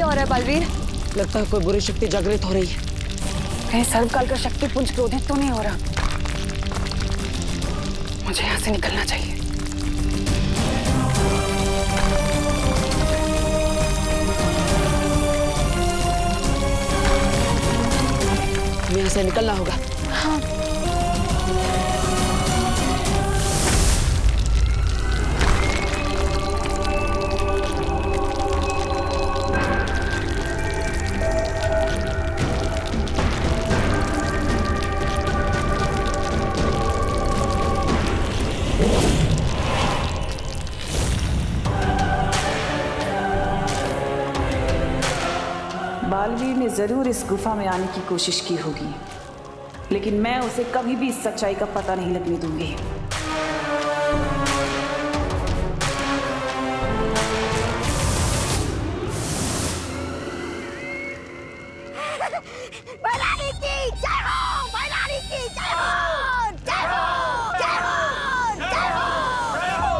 क्या हो रहा है बलवीर? लगता है कोई बुरी शक्ति जागृत हो रही है। कहीं सर्वकाल का शक्ति पुंज क्रोधित तो नहीं हो रहा? मुझे यहाँ से निकलना चाहिए। यहाँ से निकलना होगा। हाँ। बालवीर ने जरूर इस गुफा में आने की कोशिश की होगी, लेकिन मैं उसे कभी भी इस सच्चाई का पता नहीं लगने दूंगी। बैलानी की जय हो, बैलानी की जय हो, जय हो, जय हो, जय हो, जय हो।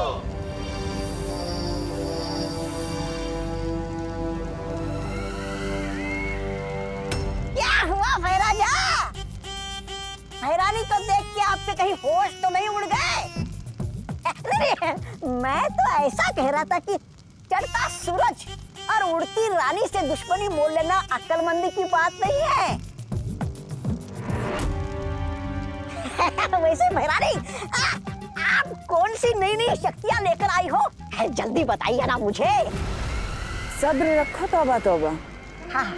क्या हुआ भैराजा? भैरानी को देख के आपके कहीं होश तो नहीं उड़ गए? अरे मैं तो ऐसा कह रहा था कि चढ़ता सूरज और उड़ती रानी से दुश्मनी मोल लेना अक्लमंदी की बात नहीं है। वैसे भैरानी, आप कौन सी नई नई शक्तियां लेकर आई हो? जल्दी बताइए ना मुझे। सब्र रखो तौबा तौबा। हाँ।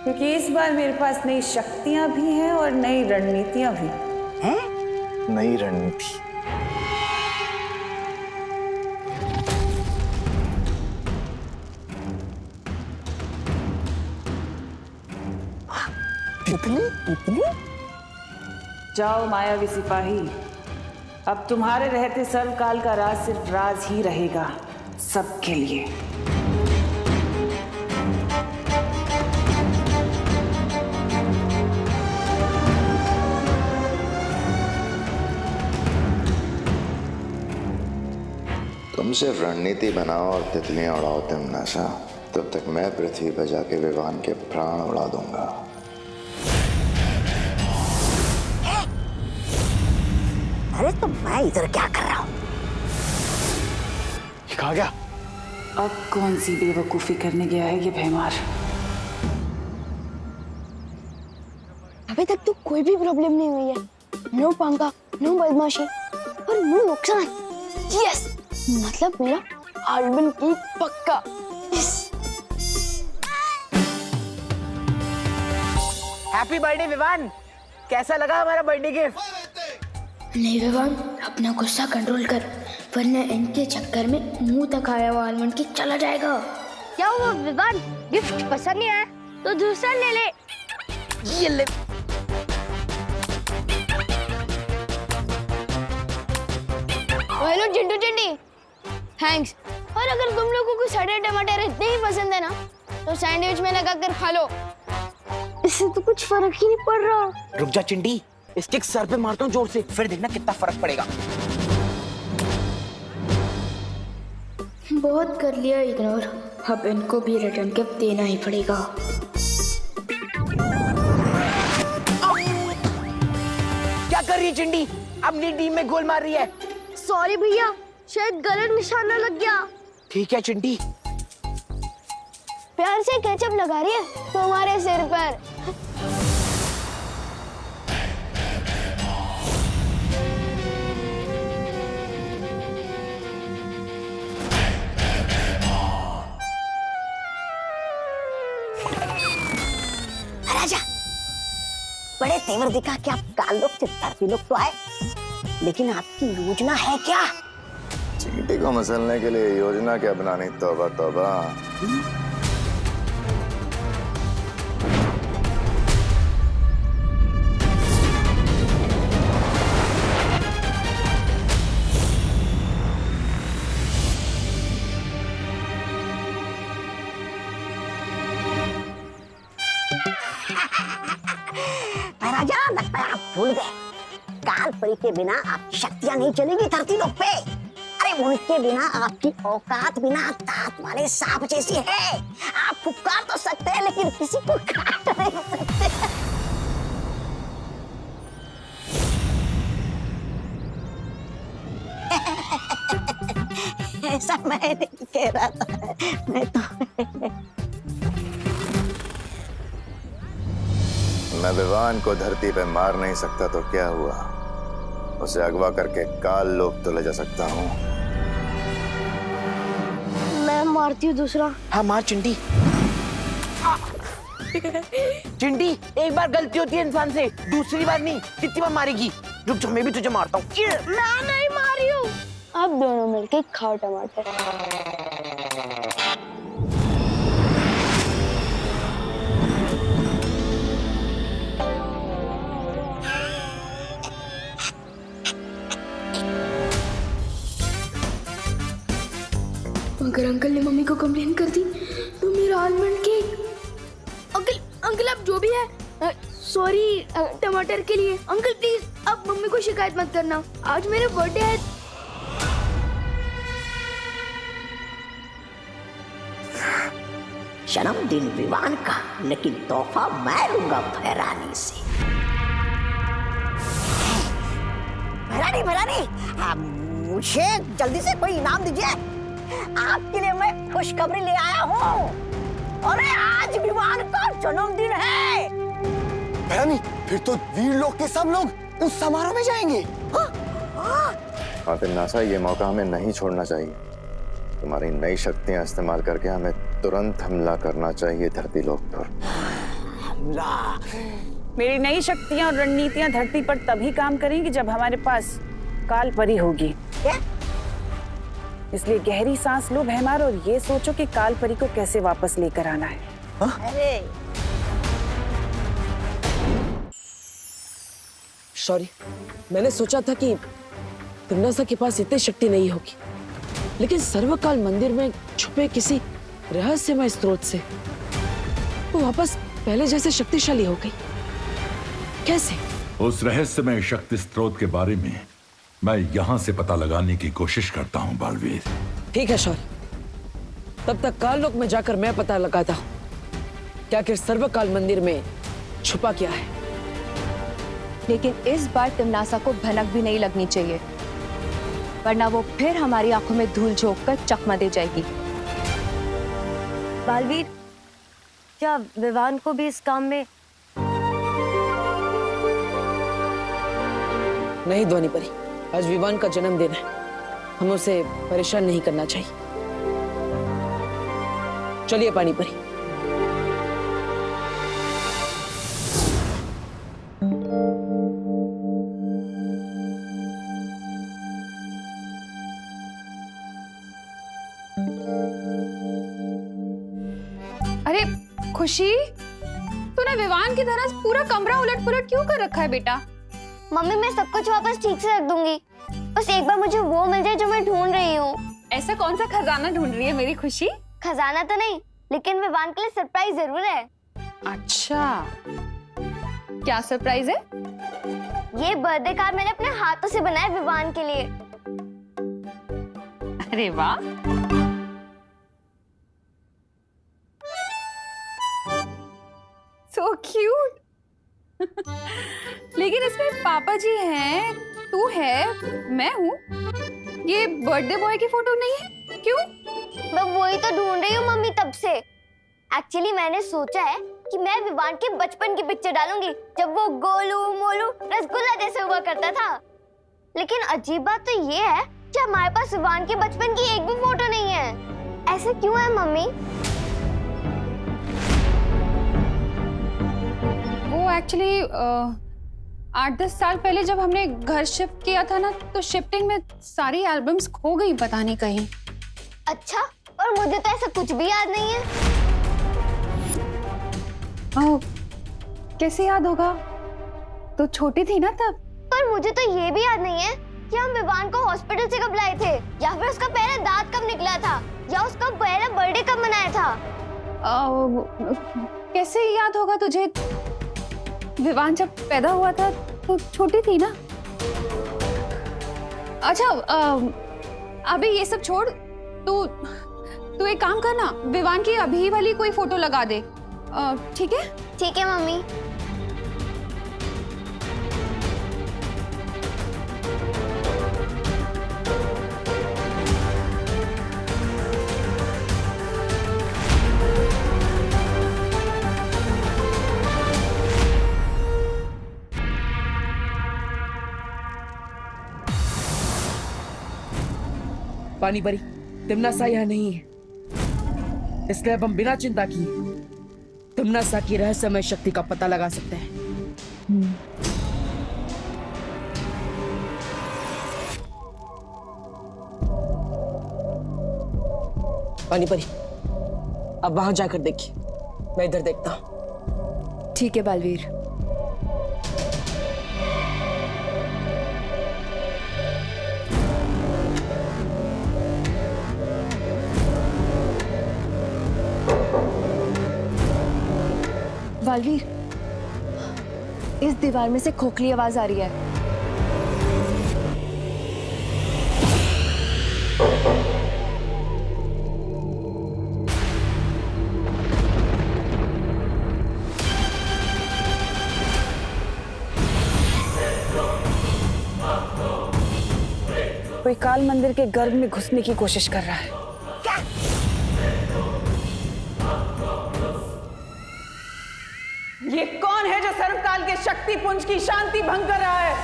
क्योंकि इस बार मेरे पास नई शक्तियां भी हैं और नई रणनीतियां भी हैं? नई रणनीति? इतनी? जाओ मायावी सिपाही, अब तुम्हारे रहते सर्वकाल का राज सिर्फ राज ही रहेगा, सबके लिए। तुम सिर्फ रणनीति बनाओ और तितलियां उड़ाओ तिमनाशा, तब तक मैं पृथ्वी पर जाके विवान के प्राण उड़ा दूंगा। अरे तो मैं इधर क्या कर रहा हूँ? कहा गया? अब कौन सी बेवकूफी करने गया है ये भैमार? अभी तक तो कोई भी प्रॉब्लम नहीं हुई है। नो पंगा, नो बदमाशी और नो नुकसान। यस, मतलब मेरा आर्बन की पक्का। Happy birthday Vivaan. कैसा लगा हमारा बर्थडे गिफ्ट? नहीं विवान, अपना गुस्सा कंट्रोल कर, वरना इनके चक्कर में मुंह तक आया हुआ आलमंड की चला जाएगा। क्या हुआ विवान, गिफ्ट पसंद नहीं आया तो दूसरा ले ले। ये ले। Hello Chintu Chinti, thanks. और अगर तुम लोगों को सड़े टमाटर इतने ही पसंद है ना, तो सैंडविच में लगा कर खा लो, इससे तो कुछ फर्क ही नहीं पड़ रहा। रुक जा चिंटी, इसके सर पे मारता हूँ जोर से, फिर देखना कितना फर्क पड़ेगा। बहुत कर लिया इग्नोर, अब इनको भी रिटर्न गिफ्ट देना ही पड़ेगा। क्या कर रही है चिंटी? अपनी टीम में गोल मार रही है। सॉरी भैया, शायद गलत निशाना लग गया। ठीक है चिंटी। प्यार से केचप लगा रही है तुम्हारे सिर पर। राजा, बड़े तेवर दिखा कि आप काल लोग चित्तरपी लोग तो आए, लेकिन आपकी योजना है क्या? चींटी को मसलने के लिए योजना क्या बनानी? तौबा तौबा। राजा, लगता है आप भूल गए, काल परी के बिना आपकी शक्तियां नहीं चलेगी धरती लोक पे। अरे अरे उनके बिना आपकी औकात बिना दांत वाले सांप जैसी है। आप फुफकार तो सकते हैं लेकिन किसी को काट नहीं सकते। ऐसा मैं नहीं कह रहा था, मैं तो मैं विवान को धरती पे मार नहीं सकता तो क्या हुआ, उसे अगवा करके काल लोक तो ले जा सकता हूँ। मैं मारती हूँ दूसरा। हाँ मार चिंटी। चिंटी एक बार गलती होती है इंसान से, दूसरी बार नहीं। कितनी बार मारेगी? रुक जा, मैं भी तुझे मारता हूँ। मैं नहीं मारी हूँ। आप दोनों मिलके खाओ टमाटर। अगर अंकल ने मम्मी को कंप्लेन कर दी तो मेरा आलमंड केक। अंकल आप जो भी है, सॉरी टमाटर के लिए। अंकल प्लीज आप मम्मी को शिकायत मत करना, आज मेरा बर्थडे है। जन्मदिन विवान का, लेकिन तोहफा मैं लूंगा भैरानी से। भैरानी मुझे जल्दी से कोई इनाम दीजिए। आपके लिए मैं खुशखबरी ले आया हूँ। अरे आज विवान का जन्मदिन है। भैरानी, फिर तो वीर लोग के सब लोग उस समारोह में जाएंगे। हाँ फिर नासा, ये मौका हमें नहीं छोड़ना चाहिए। तुम्हारी नई शक्तियां इस्तेमाल करके हमें तुरंत हमला करना चाहिए धरती लोक पर। मेरी नई शक्तियां और रणनीतियां धरती पर तभी काम करेंगी जब हमारे पास काल परी होगी। इसलिए गहरी सांस लो भैमार और ये सोचो कि काल परी को कैसे वापस लेकर आना है। अरे सॉरी, मैंने सोचा था कि तिमनासा के पास इतनी शक्ति नहीं होगी, लेकिन सर्वकाल मंदिर में छुपे किसी रहस्यमय स्रोत से वो वापस पहले जैसे शक्तिशाली हो गई। कैसे? उस रहस्यमय शक्ति स्रोत के बारे में मैं यहाँ से पता लगाने की कोशिश करता हूँ बालवीर। ठीक है शौर्य, तब तक काल लोक में जाकर मैं पता लगाता हूँ कि आखिर सर्वकाल मंदिर में छुपा क्या है। लेकिन इस बार तिमनासा को भनक भी नहीं लगनी चाहिए, वरना वो फिर हमारी आंखों में धूल झोंक कर चकमा दे जाएगी। बालवीर, क्या विवान को भी इस काम में? नहीं ध्वनि परी, आज विवान का जन्मदिन है, हमें उसे परेशान नहीं करना चाहिए। चलिए पानी परी। अरे खुशी, तूने विवान की तरह पूरा कमरा उलट पुलट क्यों कर रखा है बेटा? मम्मी मैं सब कुछ वापस ठीक से रख दूंगी, बस एक बार मुझे वो मिल जाए जो मैं ढूंढ रही हूँ। ऐसा कौन सा खजाना ढूंढ रही है मेरी खुशी? खजाना तो नहीं, लेकिन विवान के लिए सरप्राइज जरूर है। अच्छा, क्या सरप्राइज है? ये बर्थडे कार्ड मैंने अपने हाथों से बनाया विवान के लिए। अरे वाह, सो क्यूट। लेकिन इसमें पापा जी हैं, तू है, मैं हूँ। ये बर्थडे बॉय की फोटो नहीं है, क्यों? मैं वही तो ढूंढ रही हूँ मम्मी तब से। एक्चुअली मैंने सोचा है कि मैं विवान के बचपन की पिक्चर डालूंगी, जब वो गोलू मोलू रसगुल्ला जैसे हुआ करता था। लेकिन अजीब बात तो ये है कि हमारे पास विवान के बचपन की एक भी फोटो नहीं है। ऐसा क्यों है मम्मी? वो एक्चुअली 8-10 साल पहले जब हमने घर शिफ्ट किया था ना, तो शिफ्टिंग में सारी एल्बम्स खो गई पता नहीं कहीं। अच्छा, और मुझे तो ऐसा कुछ भी याद नहीं है। कैसे याद होगा? तो छोटी थी ना तब। पर मुझे तो ये भी याद नहीं है कि हम विवान को हॉस्पिटल से कब लाए थे, या फिर उसका पहला दांत कब निकला था, या उसका पहला बर्थडे कब मनाया था। कैसे याद होगा तुझे? विवान जब पैदा हुआ था तो छोटी थी ना। अच्छा, अबे ये सब छोड़, तू एक काम कर ना, विवान की अभी वाली कोई फोटो लगा दे, ठीक है? ठीक है मम्मी। पानी परी, तिमनासा यहाँ नहीं है, इसलिए अब हम बिना चिंता किए तिमनासा की रहस्यमय शक्ति का पता लगा सकते हैं। पानी परी, अब वहां जाकर देखिए, मैं इधर देखता हूं। ठीक है बालवीर। बालवीर, इस दीवार में से खोखली आवाज आ रही है। कोई काल मंदिर के गर्भ में घुसने की कोशिश कर रहा है। ये कौन है जो सर्वकाल के शक्ति पुंज की शांति भंग कर रहा है?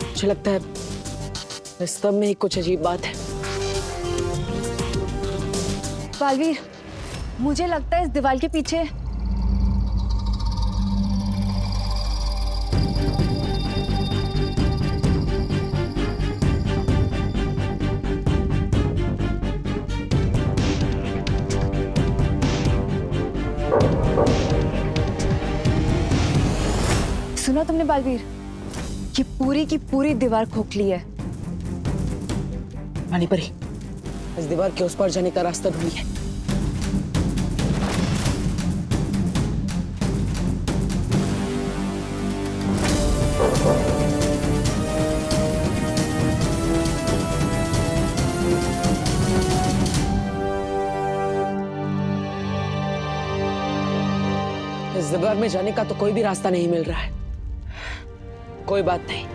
मुझे लगता है इस स्तंभ में ही कुछ अजीब बात है। बालवीर, मुझे लगता है इस दीवार के पीछे सुना तुमने बालवीर? ये पूरी की पूरी दीवार खोखली है। पानी परी, इस दीवार के उस पार जाने का रास्ता ढूंढिए। इस दीवार में जाने का तो कोई भी रास्ता नहीं मिल रहा है। कोई बात नहीं,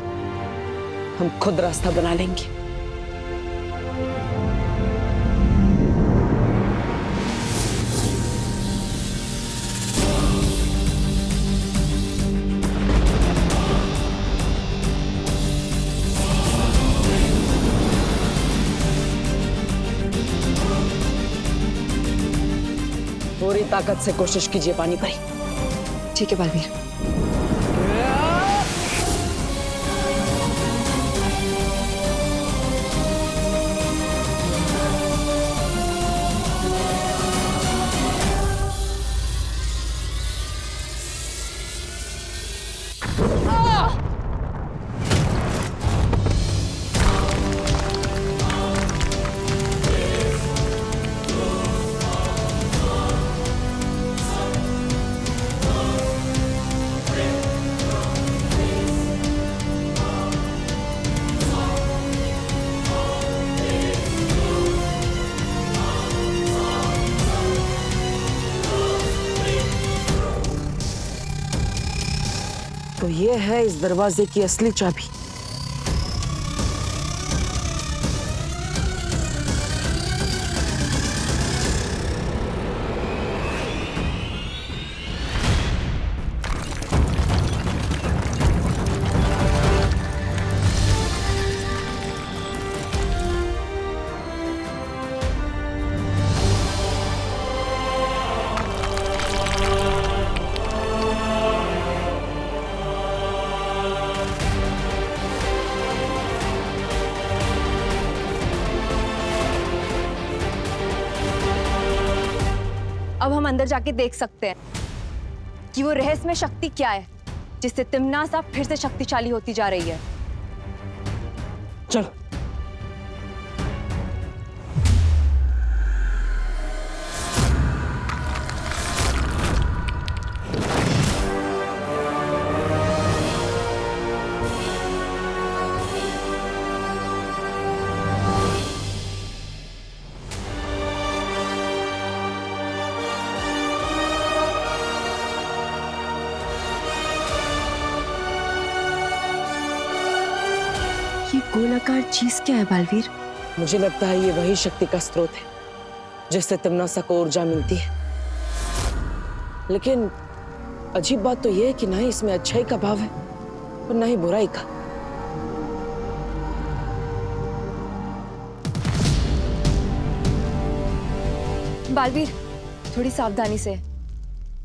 हम खुद रास्ता बना लेंगे। पूरी ताकत से कोशिश कीजिए पानी परी। ठीक है बालवीर। तो ये है इस दरवाजे की असली चाबी। अब हम अंदर जाके देख सकते हैं कि वो रहस्यमय शक्ति क्या है जिससे तिमनासा फिर से शक्तिशाली होती जा रही है। चलो। गोलाकार चीज क्या है बालवीर? मुझे लगता है ये वही शक्ति का स्रोत है जिससे तिमनासा को ऊर्जा मिलती है। लेकिन अजीब बात तो यह है कि ना ही इसमें अच्छाई का भाव है और ना ही बुराई का। बालवीर, थोड़ी सावधानी से,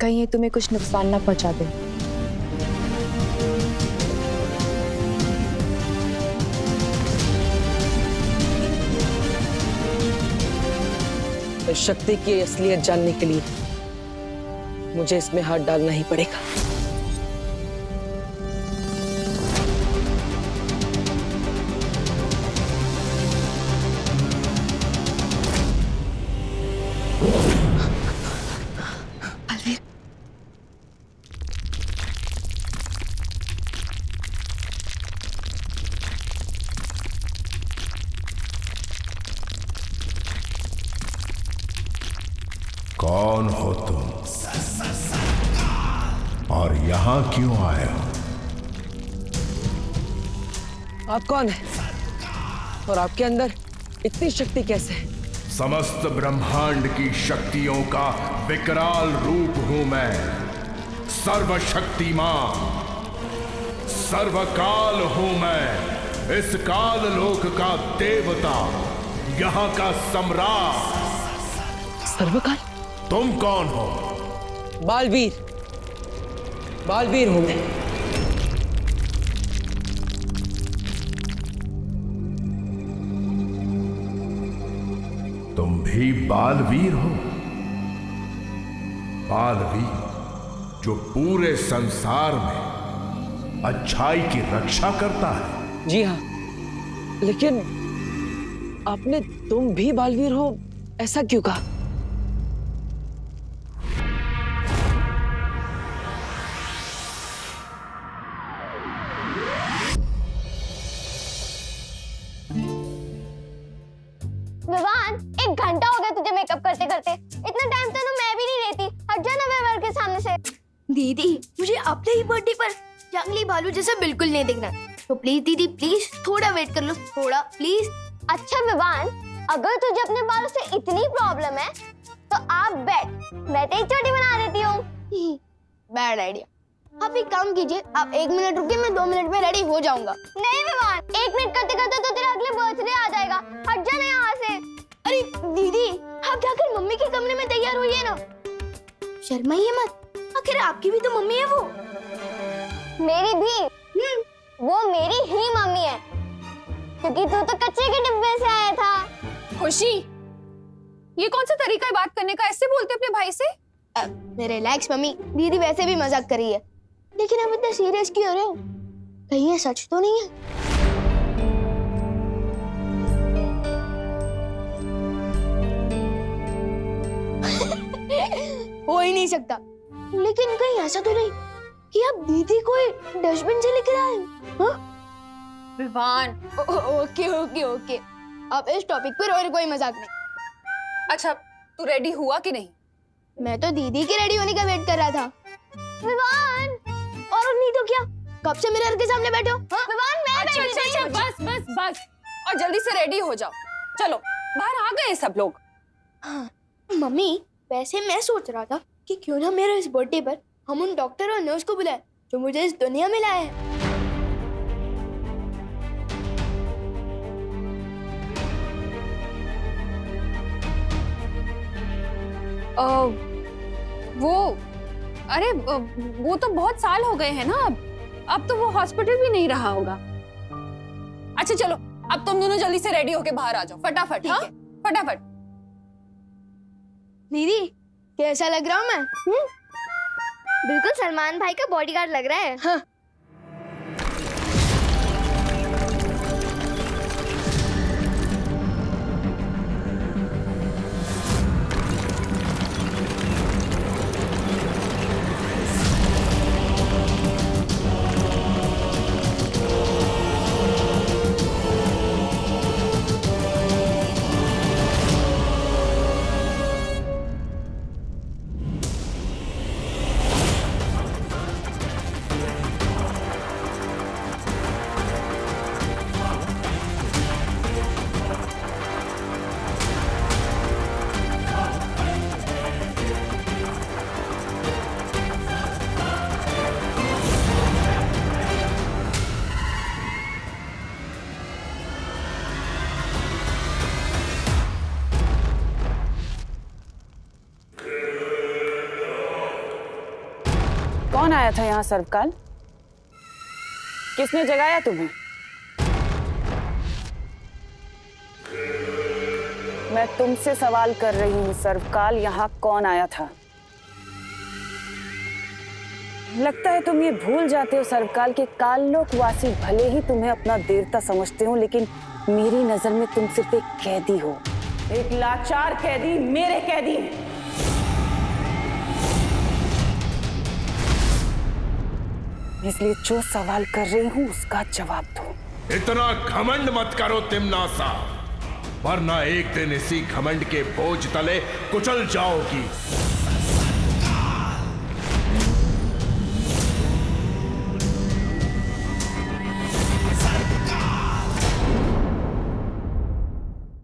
कहीं ये तुम्हें कुछ नुकसान ना पहुंचा दे। इस शक्ति की असलियत जानने के लिए मुझे इसमें हाथ डालना ही पड़ेगा। बालवीर, कौन हो तुम और यहां क्यों आए हो? आप कौन हैं? और आपके अंदर इतनी शक्ति कैसे है? समस्त ब्रह्मांड की शक्तियों का विकराल रूप हूं मैं। सर्वशक्तिमान, सर्वकाल हूं मैं। इस काल लोक का देवता, यहां का सम्राट। सर्वकाल? तुम कौन हो? बालवीर, बालवीर हूं मैं। तुम भी बालवीर हो? बालवीर जो पूरे संसार में अच्छाई की रक्षा करता है। जी हाँ, लेकिन आपने तुम भी बालवीर हो ऐसा क्यों कहा? विवान, 1 घंटा हो गया तुझे मेकअप करते करते। इतना टाइम तो मैं भी नहीं लेती। हट जा ना विवान के सामने से। दीदी, मुझे अपने ही बर्थडे पर जंगली भालू जैसा बिल्कुल नहीं दिखना, तो प्लीज दीदी, प्लीज थोड़ा वेट कर लो, थोड़ा प्लीज। अच्छा विवान, अगर तुझे अपने बालों से इतनी प्रॉब्लम है तो आप बैठ, मैं तेरी चोटी बना देती हूँ। Bad idea. आप एक काम कीजिए, आप 1 मिनट रुकिए, मैं 2 मिनट में रेडी हो जाऊंगा। नहीं विवान, 1 मिनट करते करते तो तेरा अगले बर्थडे आ जाएगा। हट जा ना यहाँ से। अरे दीदी, आप जाकर मम्मी के कमरे में तैयार होइए ना, शर्माइए मत, आखिर आपकी भी तो मम्मी है वो। मेरी भी? वो मेरी ही मम्मी है, क्योंकि तू तो कच्चे के डिब्बे से आया था। खुशी, ये कौन सा तरीका है बात करने का? ऐसे बोलते अपने भाई से? रिलैक्स मम्मी, दीदी वैसे भी मजाक कर रही है, लेकिन आप इतना सीरियस क्यों हो रहे हो? कहीं ये सच तो नहीं है? हो ही नहीं सकता। लेकिन कहीं ऐसा तो नहीं कि आप दीदी को डस्टबिन से लेकर आए? हाँ? विवान, ओके ओके ओके, अब इस टॉपिक पर और कोई मजाक नहीं। अच्छा, तू रेडी हुआ कि नहीं? मैं तो दीदी के रेडी होने का वेट कर रहा था। विवान, और नहीं तो क्या, कब से मिरर के सामने बैठे हो? हाँ? विवान, मैं अच्छा बैठी अच्छा हूँ। अच्छा, बस बस बस, और जल्दी से रेडी हो जाओ। चलो, बाहर आ गए सब लोग। हाँ, मम्मी वैसे मैं सोच रहा था कि क्यों ना मेरे इस बर्थडे पर हम उन डॉक्टर और नर्स को बुलाएं जो मुझे इस दुनिया में लाए हैं। वो तो बहुत साल हो गए हैं ना, अब तो वो हॉस्पिटल भी नहीं रहा होगा। अच्छा चलो, अब तुम दोनों जल्दी से रेडी होके बाहर आ जाओ, फटाफट। हाँ, फटाफट। दीदी, कैसा लग रहा हूँ मैं? बिल्कुल सलमान भाई का बॉडीगार्ड लग रहा है। हाँ। कौन आया था यहाँ सर्वकाल? किसने जगाया तुम्हें? मैं तुमसे सवाल कर रही हूँ सर्वकाल, यहाँ कौन आया था? लगता है तुम ये भूल जाते हो सर्वकाल के काललोकवासी भले ही तुम्हें अपना देवता समझते हो, लेकिन मेरी नजर में तुम सिर्फ एक कैदी हो, एक लाचार कैदी, मेरे कैदी। इसलिए जो सवाल कर रही हूँ उसका जवाब दो। इतना घमंड मत करो तिमनासा, वरना एक दिन इसी घमंड के बोझ तले कुचल जाओगी।